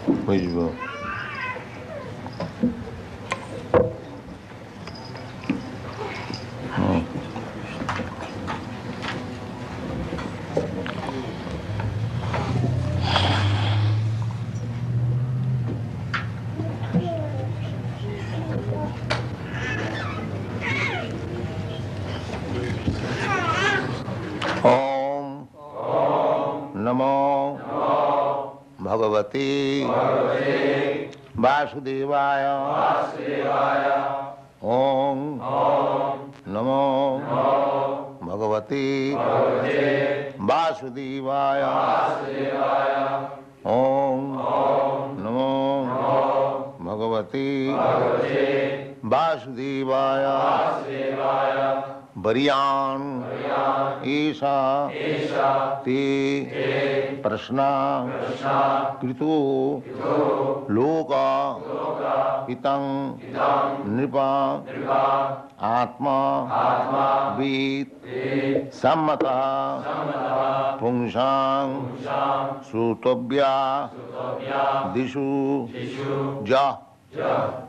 Visual. Om Namo Bhagavate Vasudevaya. Om Namo Bhagavate Vasudevaya. Om Namo Bhagavate Vasudevaya. Varyan Esha Te Prashna Kritu Loka Hitang Nripa Atma Vid Sammata Pungsang Sutobhya Dishu Ja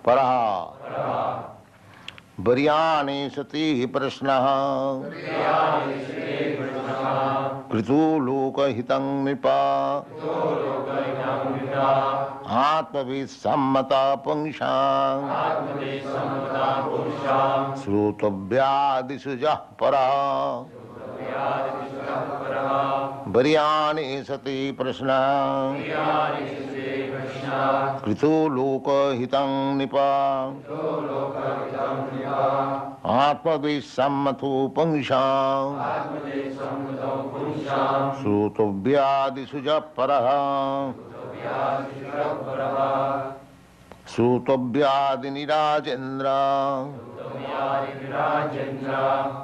Paraha Varyaane sati prasnaha kritu loka hitang nipa atmavid sammata pungshang srutabhyadisujah para Varyaane sati prasnaha kritu loka hitang nipa Atmavid sammatu pungshang Sutobhyadisuja paraha Sutobhyadi nirajendra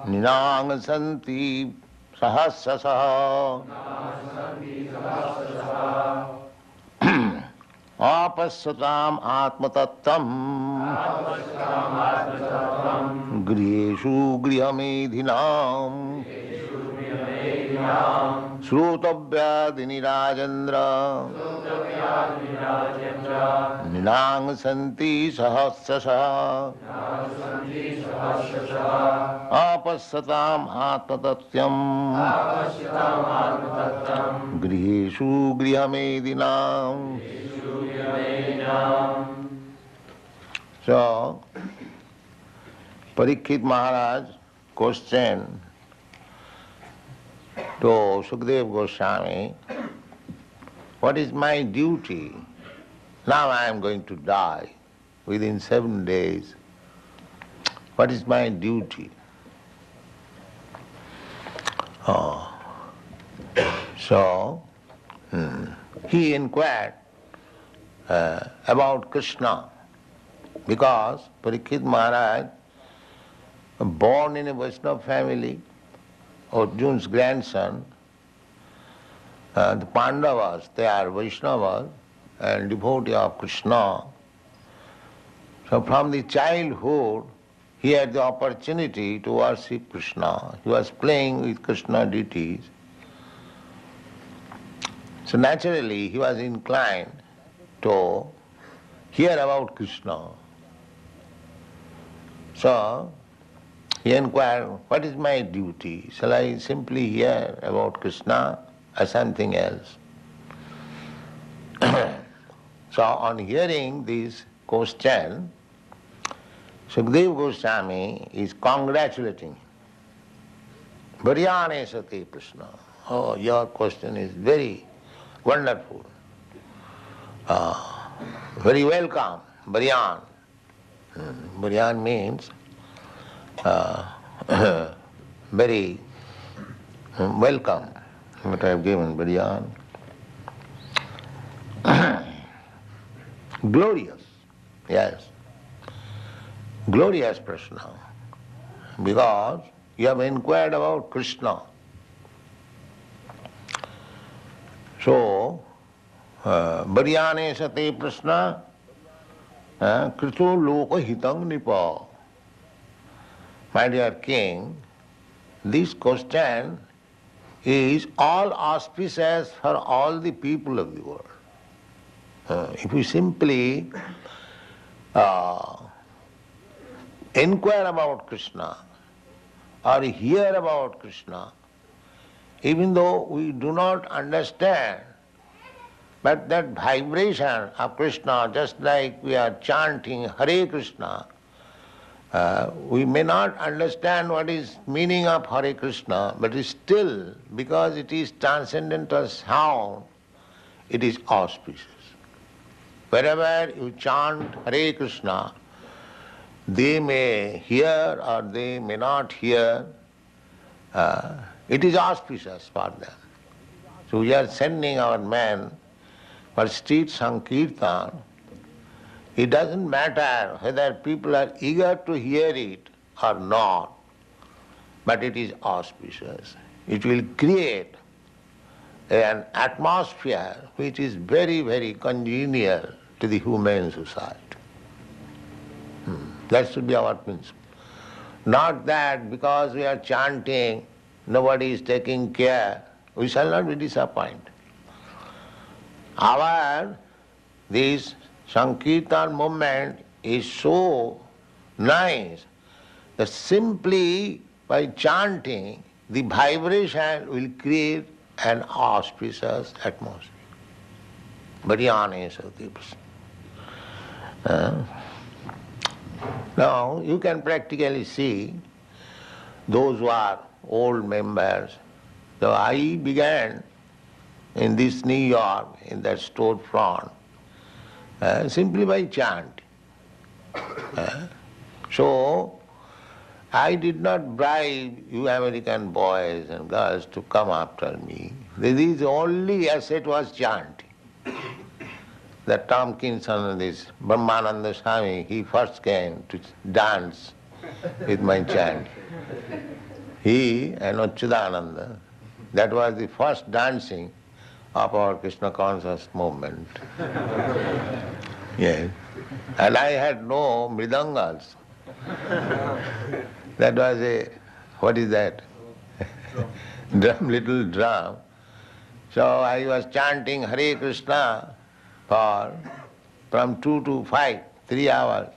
Ninang santi sahasrasaha Apassatam atmatattam Griheshu grihamedhinam Srutabhyadini rajendra Ninang santi sahasrasa Apassatam atmatatyam Griheshu grihamedhinam. So, Parikshit Maharaj questioned to Sukadeva Goswami, what is my duty? Now I am going to die within 7 days. What is my duty? So, he inquired about Krishna, because Parikshit Maharaj, born in a Vaishnava family, Arjun's grandson, the Pandavas, they are Vaishnavas and devotee of Krishna. So from the childhood, he had the opportunity to worship Krishna. He was playing with Krishna deities. So naturally, he was inclined to hear about Krishna. So, he inquired, what is my duty? Shall I simply hear about Krishna or something else? So, on hearing this question, Sukadeva Goswami is congratulating him. Varyane sati Krishna. Oh, your question is very wonderful. Very welcome, Varyan. Varyan means very welcome, what I have given, Varyan. Glorious, yes. Glorious Prashna, because you have inquired about Krishna. So, Varyane sate prashna krito loka hitang nipa. My dear king, this question is all auspicious for all the people of the world. If you simply inquire about Krishna or hear about Krishna, even though we do not understand, but that vibration of Krishna, just like we are chanting Hare Krishna, we may not understand what is meaning of Hare Krishna, but still, because it is transcendental sound, it is auspicious. Wherever you chant Hare Krishna, they may hear or they may not hear, it is auspicious for them. So we are sending our men for street Sankirtan. It doesn't matter whether people are eager to hear it or not, but it is auspicious. It will create an atmosphere which is very, very congenial to the human society. That should be our principle. Not that because we are chanting, nobody is taking care, we shall not be disappointed. This Sankirtan movement is so nice that simply by chanting, the vibration will create an auspicious atmosphere. Very honest of the person. Now, you can practically see those who are old members. So I began in this New York, in that storefront, simply by chanting. So, I did not bribe you American boys and girls to come after me. This only asset was chanting. That Tompkinson, this Brahmananda Swami, he first came to dance with my chant. He and Achyutananda, that was the first dancing of our Krishna conscious movement. Yes. And I had no mridangas. That was a, what is that? Drum, little drum. So I was chanting Hare Krishna from 2 to 5, 3 hours.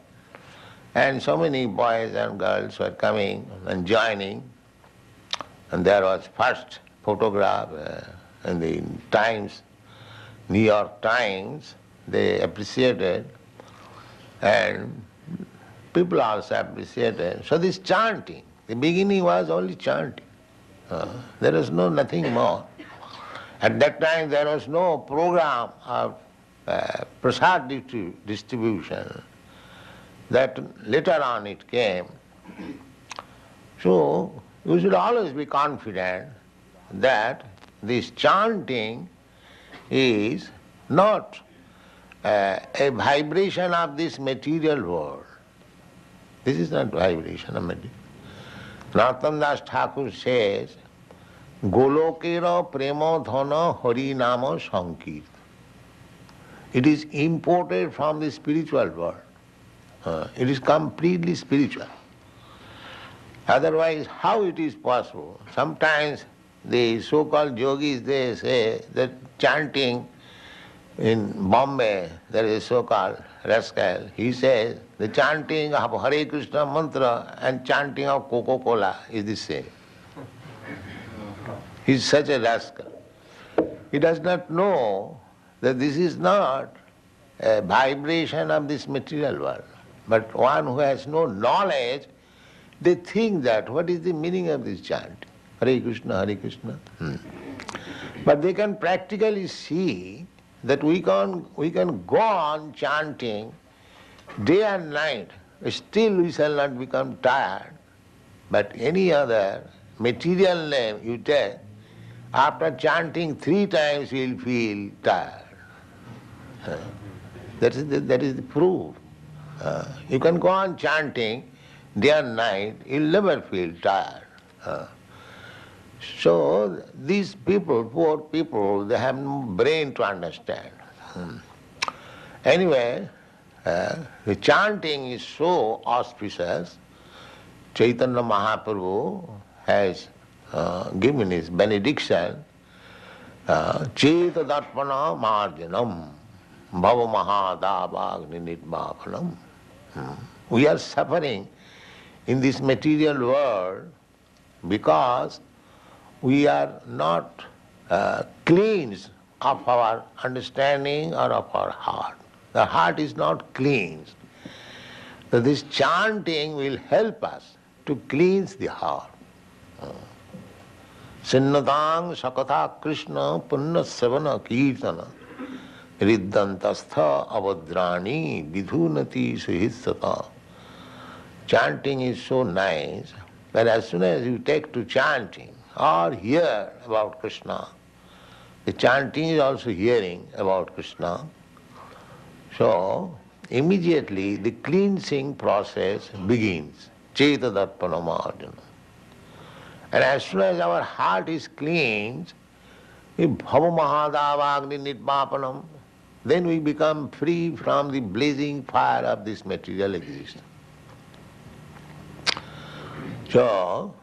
And so many boys and girls were coming and joining. And there was first photograph in the Times, New York Times. They appreciated, and people also appreciated. So this chanting, the beginning was only chanting. There was nothing more. At that time there was no program of prasad distribution. That later on it came. So you should always be confident that this chanting is not a vibration of this material world. This is not vibration of material. Narottam Das Thakur says, Golokera prema dhana hari nama sankirtan. It is imported from the spiritual world. It is completely spiritual. Otherwise, how it is possible? Sometimes the so-called yogis, they say that chanting in Bombay, there is a so-called rascal, he says the chanting of Hare Krishna mantra and chanting of Coca-Cola is the same. He is such a rascal. He does not know that this is not a vibration of this material world, but one who has no knowledge, they think that what is the meaning of this chant? Hare Krishna, Hare Krishna. But they can practically see that we can go on chanting day and night, still we shall not become tired. But any other material name you take, after chanting 3 times you will feel tired. That is the proof. You can go on chanting day and night, you will never feel tired. So these people, poor people, they have no brain to understand. Anyway, the chanting is so auspicious. Chaitanya Mahaprabhu has given his benediction, Cheta Darpana Marjanam. Bhava Mahadavagni Nirvapanam. We are suffering in this material world because we are not cleansed of our understanding or of our heart. The heart is not cleansed. So this chanting will help us to cleanse the heart. Sinnatang sakatha Krishna punna savana kirtana riddantastha avadrani vidhunati suhissata. Chanting is so nice that as soon as you take to chanting or hear about Krishna, the chanting is also hearing about Krishna. So immediately the cleansing process begins. Cheta darpanamarjana. And as soon as our heart is cleansed, bhava mahadavagni nirvapanam, then we become free from the blazing fire of this material existence. So,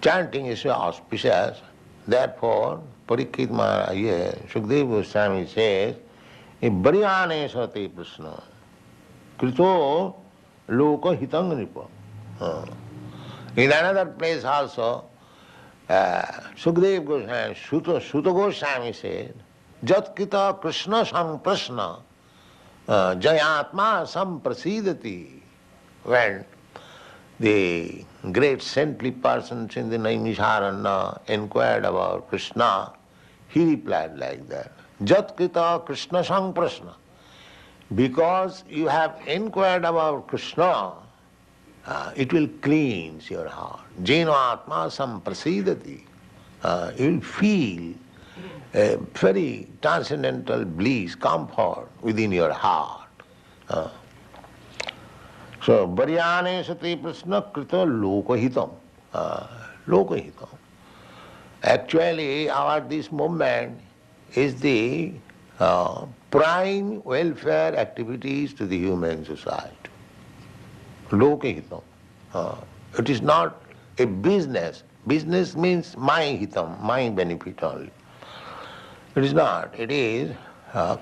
chanting is so auspicious. Therefore, Parikshit Maharaj here, Sukadeva Goswami says, Varyane sate prasna, krito loka hitang nipa. In another place also, Sukadeva Goswami, Suta Goswami said, Jatkita Krishna samprasna, jayatma samprasidati. When the great saintly persons in the Naimisharanya inquired about Krishna, he replied like that, Jatkita Krishna samprasna. Because you have inquired about Krishna, it will cleanse your heart. Jeno atma samprasidati. You will feel a very transcendental bliss, comfort within your heart. So, Varyane sati prasna krita lokahitam. Lokahitam. Actually, this movement is the prime welfare activities to the human society. Lokahitam. It is not a business. Business means my hitam, my benefit only. It is not. It is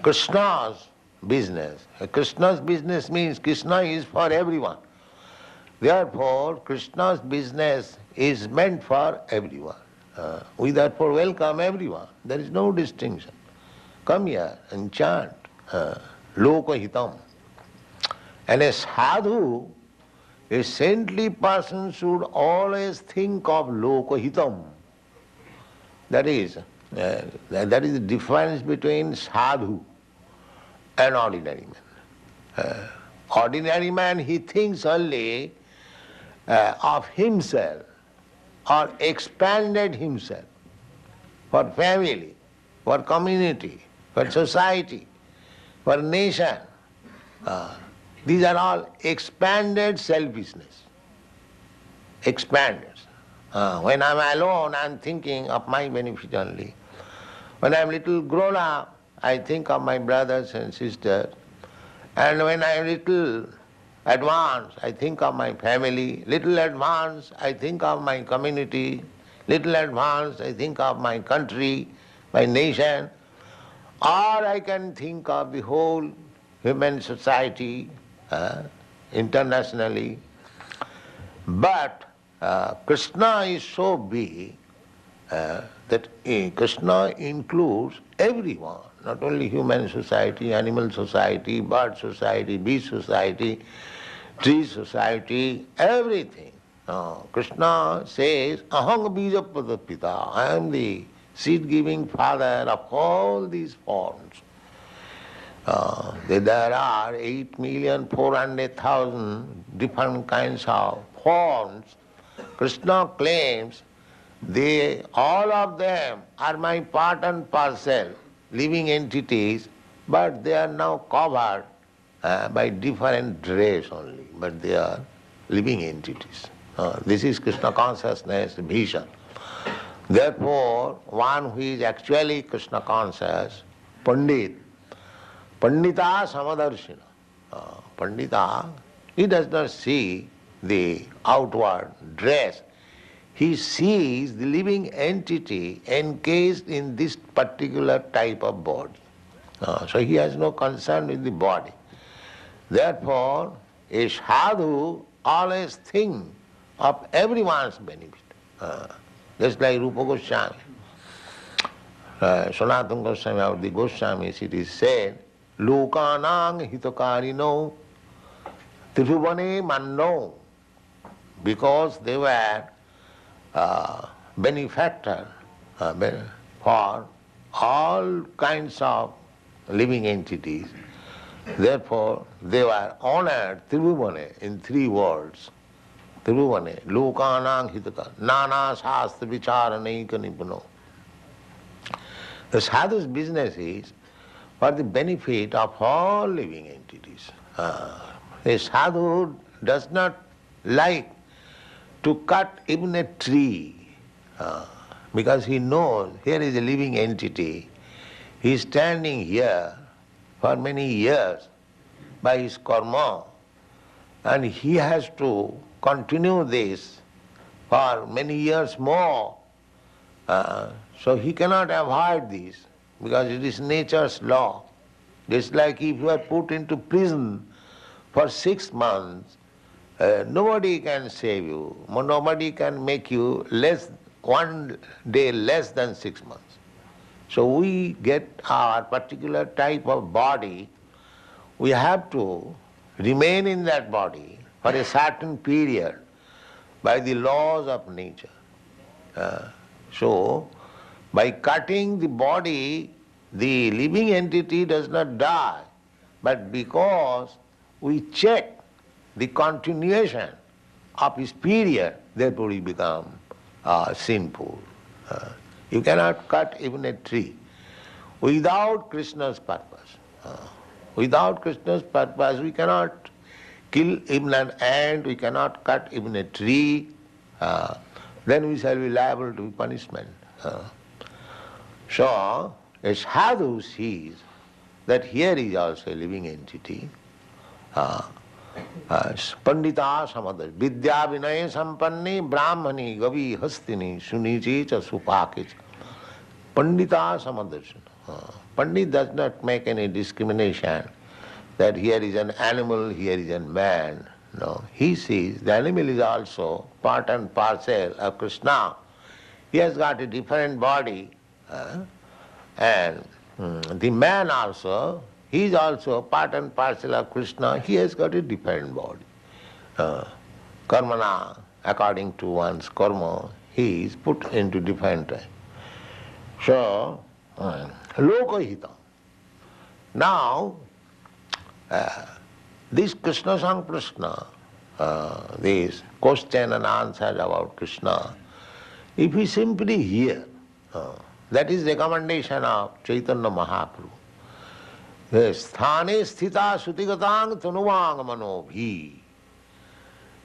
Krishna's business. Krishna's business means Krishna is for everyone. Therefore, Krishna's business is meant for everyone. We therefore welcome everyone. There is no distinction. Come here and chant Lokahitam. And a sadhu, a saintly person, should always think of Lokahitam. That is the difference between sadhu and ordinary man. Ordinary man, he thinks only of himself or expanded himself for family, for community, for society, for nation. These are all expanded selfishness. Expanded. When I'm alone, I'm thinking of my benefit only. When I'm little grown up, I think of my brothers and sisters. And when I'm little advanced, I think of my family. Little advanced, I think of my community. Little advanced, I think of my country, my nation. Or I can think of the whole human society internationally. But Krishna is so big that Krishna includes everyone, not only human society, animal society, bird society, bee society, tree society, everything. Krishna says, Aham bija pradapita, I am the seed-giving father of all these forms. There are 8,400,000 different kinds of forms. Krishna claims all of them are my part and parcel, living entities, but they are now covered by different dress only, but they are living entities. This is Krishna consciousness vision. Therefore, one who is actually Krishna conscious, Pandita Samadarshina. Pandita, he does not see the outward dress. He sees the living entity encased in this particular type of body. So he has no concern with the body. Therefore, a sadhu always thinks of everyone's benefit. Just like Rupa Goswami, Sanatana Goswami or the Goswamis, it is said, Lokanang hitakarino tribhuvane manno, because they were benefactor for all kinds of living entities. Therefore, they were honored tribhuvane in 3 words. Tribhuvane, lokanang hitaka, nana shastra vicharanika nipuno. The sadhu's business is for the benefit of all living entities. A sadhu does not like to cut even a tree because he knows here is a living entity. He is standing here for many years by his karma, and he has to continue this for many years more. So he cannot avoid this because it is nature's law. Just like if you are put into prison for 6 months, nobody can save you, nobody can make you 1 day less than 6 months. So we get our particular type of body, we have to remain in that body for a certain period by the laws of nature. So by cutting the body, the living entity does not die, but because we check the continuation of his period, therefore he becomes sinful. You cannot cut even a tree without Krishna's purpose. Without Krishna's purpose, we cannot kill even an ant, we cannot cut even a tree, then we shall be liable to punishment. So, a sadhu sees that here is also a living entity. Pandita samadar, vidya vinaya sampanni, brahmani, gavi, hastini, sunichi cha supake cha. Pandita samadarshana. Pandit does not make any discrimination that here is an animal, here is a man. No, he sees the animal is also part and parcel of Krishna. He has got a different body, and the man also, he is also part and parcel of Krishna. He has got a different body. Karmana, according to one's karma, he is put into different time. So, lokahita. Now, this Krishna Samprashna, this question and answer about Krishna, if we simply hear, that is recommendation of Chaitanya Mahaprabhu. Sthane sthita sutigatang tanuvang manobhi.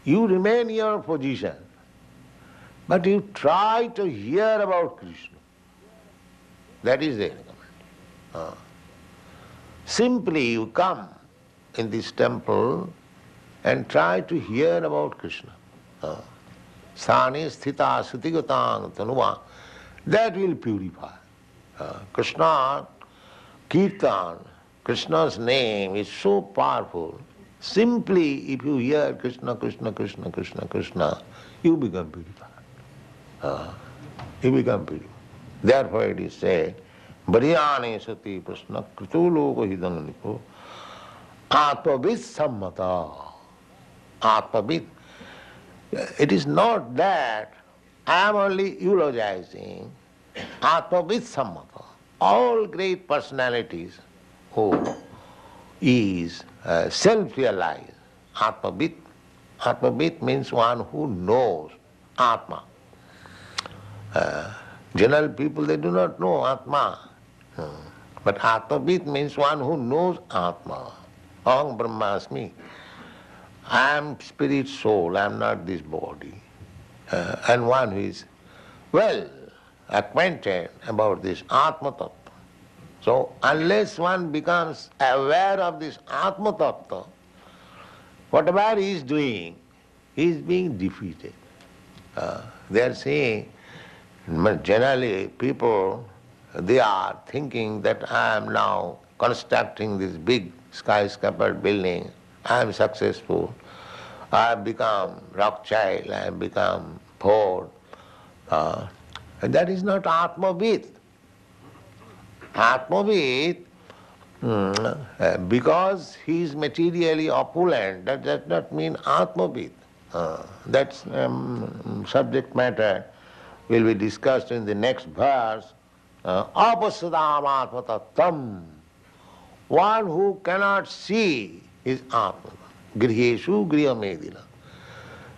You remain in your position, but you try to hear about Krishna. That is the recommendation. Simply you come in this temple and try to hear about Krishna. Sthane sthita sutigatang tanuvang. That will purify. Krishna Kirtan, Krishna's name is so powerful. Simply if you hear Krishna, Krishna, Krishna, Krishna, Krishna, you become purified. You become purified. Therefore it is said, Variyane sati prasna kritu loka hidananipo atmavit sammata. Atmavit. It is not that I am only eulogizing. Atmavit sammata. All great personalities who is self-realized. Atmavit. Atmavit means one who knows Atma. General people, they do not know Atma. But Atmavit means one who knows Atma. Aham Brahmasmi. I am spirit soul, I am not this body. And one who is well acquainted about this Atma Tattva. So unless one becomes aware of this Atma Tattva, whatever he is doing, he is being defeated. They are saying, generally people, they are thinking that I am now constructing this big skyscraper building. I am successful. I have become Rothschild, I have become Ford. And that is not Atmavid. Atmavid, because he is materially opulent, that does not mean Atmavid. That subject matter will be discussed in the next verse. Apasadam atmatattam. One who cannot see is Atma. Griheshu griyamedina.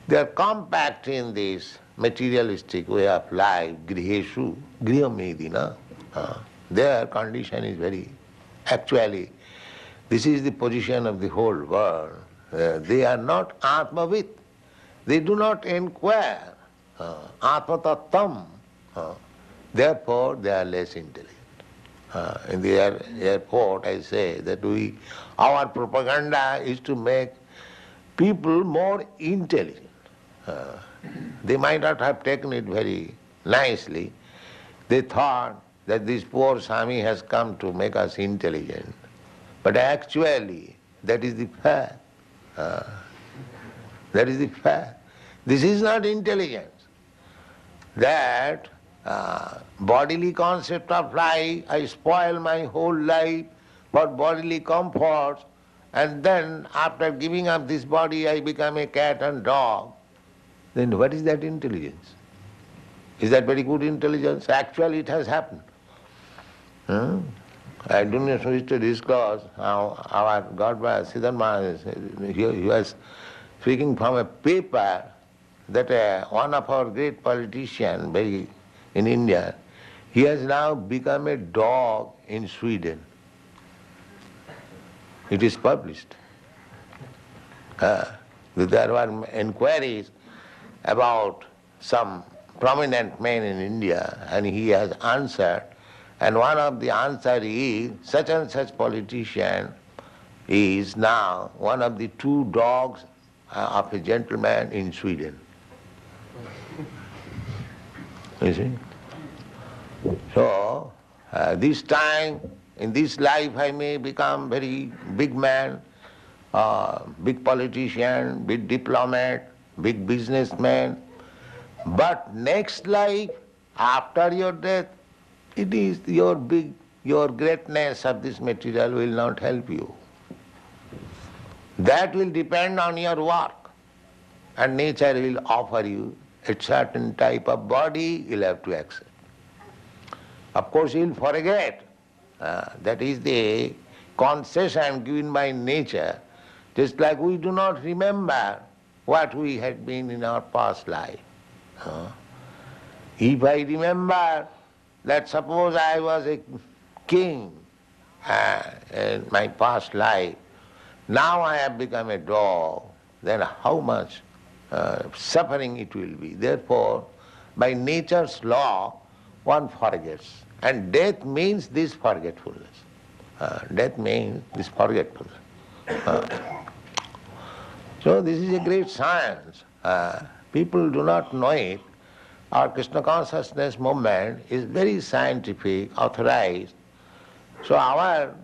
They are compact in this materialistic way of life. Griheshu griyamedina. Their condition is very... Actually, this is the position of the whole world. They are not Atmavit. They do not inquire. Atmatattam. Therefore, they are less intelligent. In the airport, I say that our propaganda is to make people more intelligent. They might not have taken it very nicely. They thought that this poor Swami has come to make us intelligent. But actually, that is the fact. That is the fact. This is not intelligence. That bodily concept of life, I spoil my whole life for bodily comforts, and then after giving up this body I become a cat and dog. Then what is that intelligence? Is that very good intelligence? Actually it has happened. I do not wish to discuss how our Godbrother Siddhar Maharaj, he was speaking from a paper that one of our great politicians in India, he has now become a dog in Sweden. It is published. There were inquiries about some prominent men in India, and he has answered, and one of the answers is, such and such politician is now one of the 2 dogs of a gentleman in Sweden. You see? So, this time, in this life I may become very big man, big politician, big diplomat, big businessman, but next life, after your death, it is your greatness of this material will not help you. That will depend on your work, and nature will offer you a certain type of body you'll have to accept. Of course you'll forget. That is the concession given by nature, just like we do not remember what we had been in our past life. If I remember that suppose I was a king in my past life, now I have become a dog, then how much suffering it will be. Therefore, by nature's law, one forgets. And death means this forgetfulness. Death means this forgetfulness. So this is a great science. People do not know it. Our Krishna consciousness movement is very scientific, authorized. So our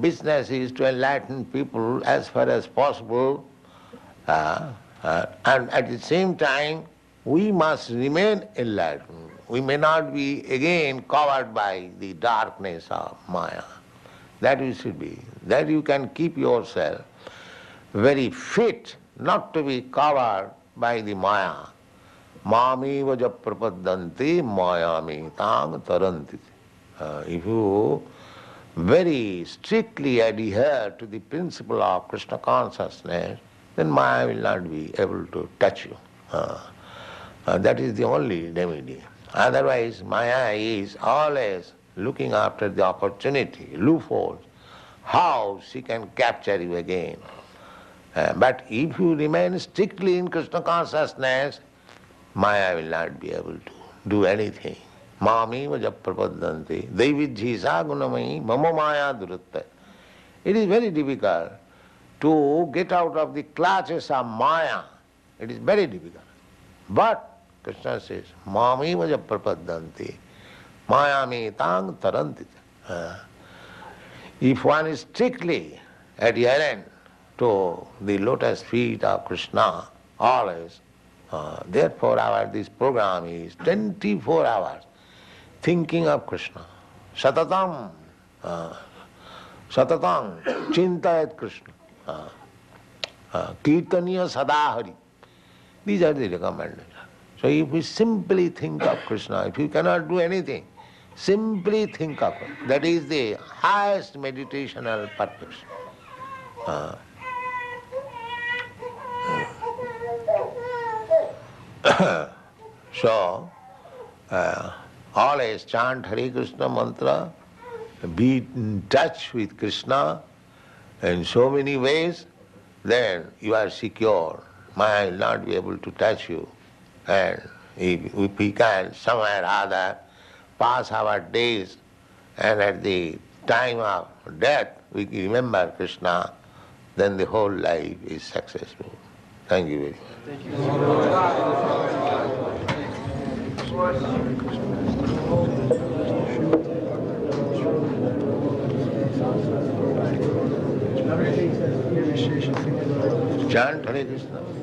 business is to enlighten people as far as possible, and at the same time we must remain enlightened. We may not be again covered by the darkness of Maya. That we should be. That you can keep yourself very fit not to be covered by the Maya. Mami vaja prapadanti mayami tang taranti. If you very strictly adhere to the principle of Krishna consciousness, then Maya will not be able to touch you. That is the only remedy. Otherwise, Maya is always looking after the opportunity, loopholes, how she can capture you again. But if you remain strictly in Krishna consciousness, Maya will not be able to do anything. Mami vaja prapadanti daividjisa gunamai mama maya durutta. It is very difficult to get out of the clutches of Maya. It is very difficult. But Krishna says, Mami vaja prapadanti mayami tang taranti. If one is strictly adherent to the lotus feet of Krishna, always, therefore this program is 24 hours thinking of Krishna. Satatam, satatam, chintayat Krishna, kirtaniya sadahari. These are the recommendations. So if we simply think of Krishna, if you cannot do anything, simply think of it. That is the highest meditational purpose. So, always chant Hare Krishna mantra, be in touch with Krishna in so many ways, then you are secure. Maya will not be able to touch you. And if we can somewhere or other pass our days, and at the time of death we remember Krishna, then the whole life is successful. Thank you very much. Thank you. Chant Hare Krishna.